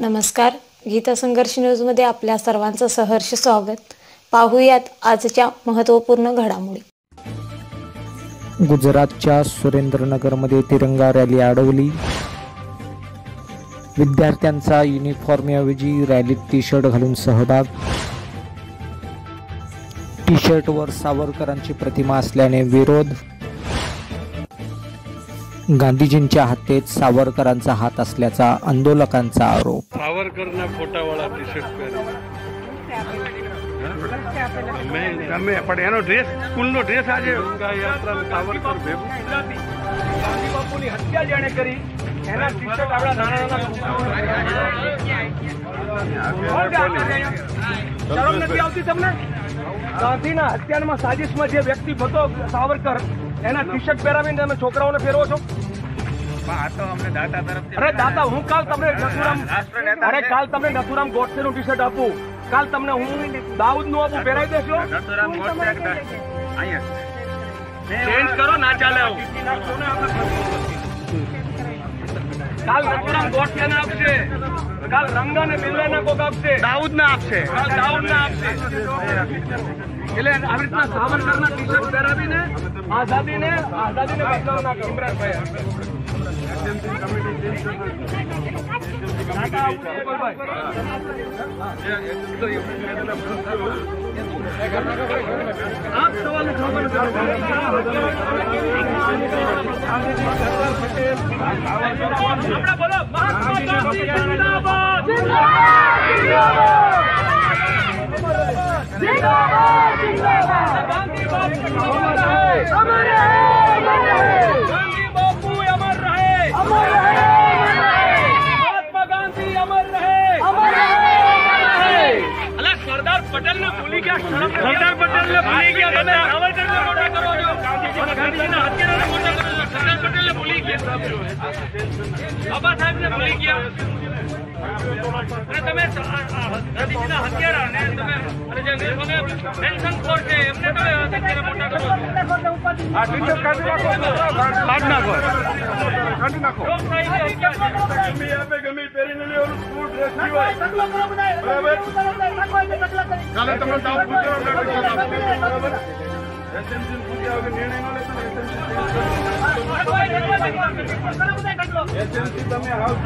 नमस्कार. गीता संघर्ष न्यूजमध्ये आपल्या सर्वांचं सहर्ष स्वागत. पाहूयात आजच्या महत्त्वपूर्ण घडामोडी. गुजरातच्या सुरेंद्रनगरमध्ये तिरंगा रॅली अडवली. विद्यार्थ्यांचा युनिफॉर्मऐवजी रॅलीत टी शर्ट घालून सहभाग. टी शर्टवर सावरकरांची प्रतिमा असल्याने विरोध. गांधीजींच्या हत्येत सावरकरांचा हात असल्याचा आंदोलकांचा आरोप. सावरकरना फोटावाळा टी शर्ट પહેરે પણ એનો ડ્રેસ સ્કૂલનો ડ્રેસ આજે યાત્રા સાવરકર ભેગું ગાંધી બાપુની હત્યા જેણે કરી એના ટી શર્ટ આપણા નાના શરમ નથી આવતી તમને? ગાંધીના હત્યામાં સાજિશમાં જે વ્યક્તિ હતો સાવરકર એના ટી શર્ટ પહેરાવીને તમે છોકરાઓને ફેરવો છો? અરે દાતા, હું કાલ તમને નથુરામ ગોડસેનું ટી શર્ટ આપું, કાલ તમને હું દાઉદ નું આપું, પહેરાવી દેશો? ચેન્જ કરો, ના ચાલે આવું. કાલ નથુરામ ગોડસે ને આપશે, કાલ રંગા ને બિલ્લા ને કોક આપશે, દાઉદ ને આપશે, દાઉદ ને આપશે. એટલે આવી રીતના સાવરકરના ટી શર્ટ પહેરાવીને આઝાદીને બદલાવ ના કરો. आप सवाल बोलो, महात्मा गांधी जिंदाबाद, जिंदाबाद, जिंदाबाद. गांधी बापू अमर रहे, गांधी बापू अमर रहे, महात्मा गांधी अमर रहे. अला सरदार पटेल ने भूली क्या? सरदार पटेल ने भूली क्या? सावरकर ने मोटा करो जो गांधी ना हत्यारा मोटा करो जो सरदार पटेल ने भूली क्या? बाबा साहेब ने भूली क्या? તમે ગાંધીજીના હત્યારા ને તમે અને જે પેન્શન ફોર છે એમને તમે અત્યારે મોટા કરો. આ ટીચર કાઢી નાખો, કાઢી નાખો, કાઢી નાખો. ગમે આપે ગમે પહેરીને લેવાનું સ્કૂલ ડ્રેસ સિવાય. બરાબર? કાલે તમે દાવ પૂછો બરાબર? એસએમસી પૂછ્યા વગર નિર્ણય ન લેતો. એસએમસી તમે હાઉસ